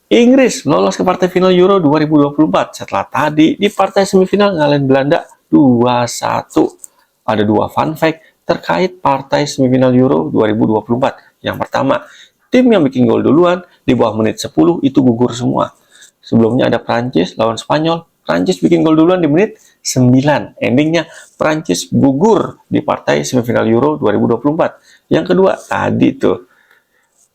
Inggris lolos ke partai final Euro 2024 setelah tadi di partai semifinal ngalahin Belanda 2-1. Ada dua fun fact terkait partai semifinal Euro 2024. Yang pertama, tim yang bikin gol duluan di bawah menit 10 itu gugur semua. Sebelumnya ada Prancis lawan Spanyol. Prancis bikin gol duluan di menit 9. Endingnya Prancis gugur di partai semifinal Euro 2024. Yang kedua, tadi tuh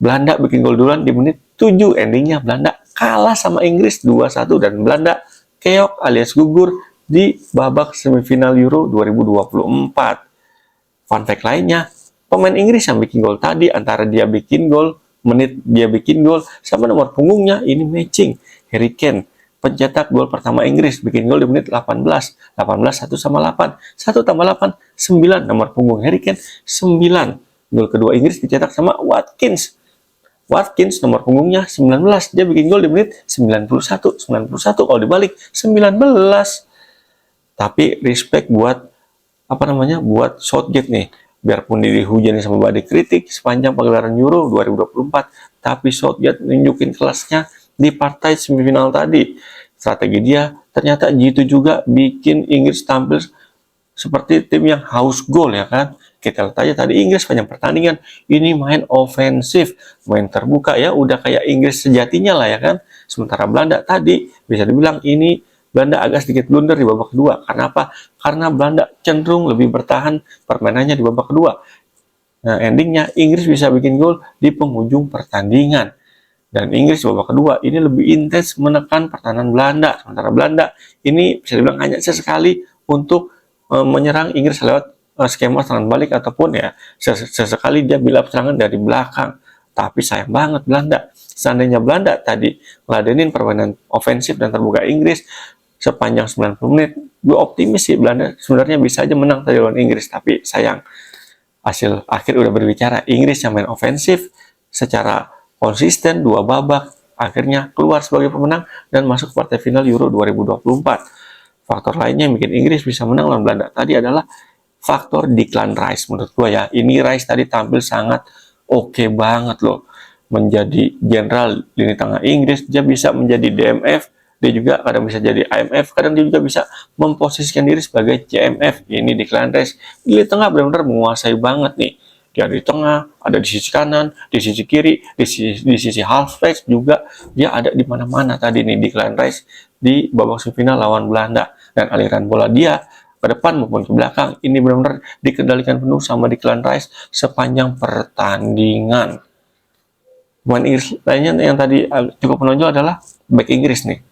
Belanda bikin gol duluan di menit 7. Endingnya Belanda kalah sama Inggris 2-1 dan Belanda keok alias gugur di babak semifinal Euro 2024. Fun fact lainnya, pemain Inggris yang bikin gol tadi antara dia bikin gol, menit dia bikin gol sama nomor punggungnya ini matching. Harry Kane, pencetak gol pertama Inggris, bikin gol di menit 18. 18 1 sama 8. 1 tambah 8 9, nomor punggung Harry Kane 9. Gol kedua Inggris dicetak sama Watkins. Watkins nomor punggungnya 19, dia bikin gol di menit 91 kalau dibalik 19. Tapi respect buat buat Southgate nih, biarpun dihujani sama badai kritik sepanjang pagelaran Euro 2024, tapi Southgate nunjukin kelasnya di partai semifinal tadi. Strategi dia ternyata gitu juga bikin Inggris tampil seperti tim yang haus gol, ya kan. Kita lihat aja tadi Inggris panjang pertandingan ini main ofensif, main terbuka, ya udah kayak Inggris sejatinya lah, ya kan. Sementara Belanda tadi bisa dibilang ini Belanda agak sedikit blunder di babak kedua. Karena apa? Karena Belanda cenderung lebih bertahan permainannya di babak kedua. Nah, endingnya Inggris bisa bikin gol di penghujung pertandingan. Dan Inggris di babak kedua ini lebih intens menekan pertahanan Belanda. Sementara Belanda ini bisa dibilang hanya sesekali untuk menyerang Inggris lewat skema serangan balik ataupun ya sesekali dia build up serangan dari belakang. Tapi sayang banget Belanda. Seandainya Belanda tadi ngeladenin permainan ofensif dan terbuka Inggris sepanjang 90 menit, gue optimis sih Belanda sebenarnya bisa aja menang tadi lawan Inggris. Tapi sayang, hasil akhir udah berbicara. Inggris yang main ofensif secara konsisten 2 babak, akhirnya keluar sebagai pemenang dan masuk ke partai final Euro 2024. Faktor lainnya yang bikin Inggris bisa menang lawan Belanda tadi adalah faktor Declan Rice. Menurut gue ya, ini Rice tadi tampil sangat oke banget loh. Menjadi jenderal lini tengah Inggris, dia bisa menjadi DMF, dia juga kadang bisa jadi IMF, kadang dia juga bisa memposisikan diri sebagai CMF. Ini Declan Rice di lini tengah benar-benar menguasai banget nih. Dia di tengah, ada di sisi kanan, di sisi kiri, di sisi halfback juga, dia ada di mana-mana tadi nih Declan Rice di babak semifinal lawan Belanda. Dan aliran bola dia ke depan maupun ke belakang ini benar-benar dikendalikan penuh sama Declan Rice sepanjang pertandingan. Pemain Inggris lainnya yang tadi cukup menonjol adalah back Inggris nih,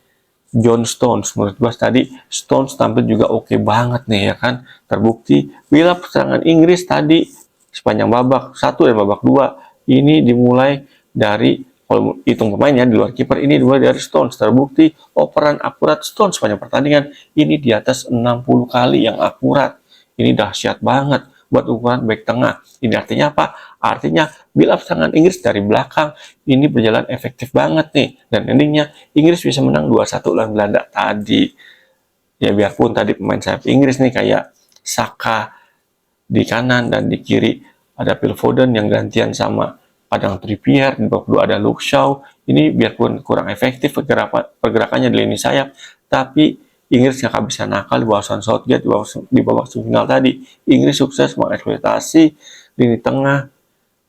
John Stones. Menurut gue tadi Stones tampil juga oke banget nih, ya kan. Terbukti bila serangan Inggris tadi sepanjang babak 1 dan babak 2 ini dimulai dari, kalau hitung pemainnya di luar kiper, ini dimulai dari Stones. Terbukti operan akurat Stones sepanjang pertandingan ini di atas 60 kali yang akurat. Ini dahsyat banget buat ukuran back tengah. Ini artinya apa? Artinya build up serangan Inggris dari belakang ini berjalan efektif banget nih. Dan endingnya Inggris bisa menang 2-1 lawan Belanda tadi. Ya biarpun tadi pemain sayap Inggris nih kayak Saka di kanan dan di kiri ada Phil Foden yang gantian sama Padang Trippier, di babak kedua ada Luke Shaw. Ini biarpun kurang efektif pergerakannya di lini sayap, tapi Inggris nggak bisa nakal di bawah Southgate di babak semifinal tadi. Inggris sukses mengeksploitasi lini tengah,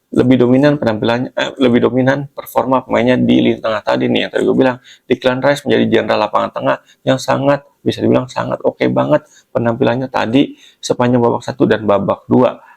lebih dominan penampilannya, lebih dominan performa pemainnya di lini tengah tadi nih. Yang tadi gue bilang, Declan Rice menjadi jenderal lapangan tengah yang sangat, bisa dibilang sangat oke banget penampilannya tadi sepanjang babak 1 dan babak 2.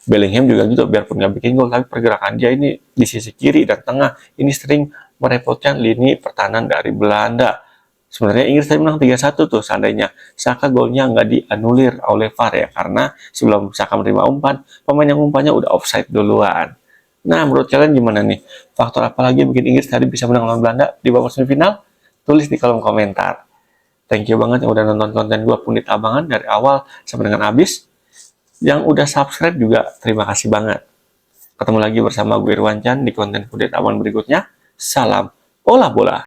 Bellingham juga gitu, biarpun nggak bikin gol, tapi pergerakan dia ini di sisi kiri dan tengah ini sering merepotkan lini pertahanan dari Belanda. Sebenarnya Inggris tadi menang 3-1 tuh seandainya Saka golnya nggak dianulir oleh VAR, ya, karena sebelum Saka menerima umpan, pemain yang umpannya udah offside duluan. Nah, menurut kalian gimana nih? Faktor apa lagi yang bikin Inggris tadi bisa menang lawan Belanda di babak semifinal? Tulis di kolom komentar. Thank you banget yang udah nonton konten gue Pundit Abangan dari awal sampai dengan habis. Yang udah subscribe juga terima kasih banget. Ketemu lagi bersama gue Irwan Chan di konten Pundit Abangan berikutnya. Salam olah bola.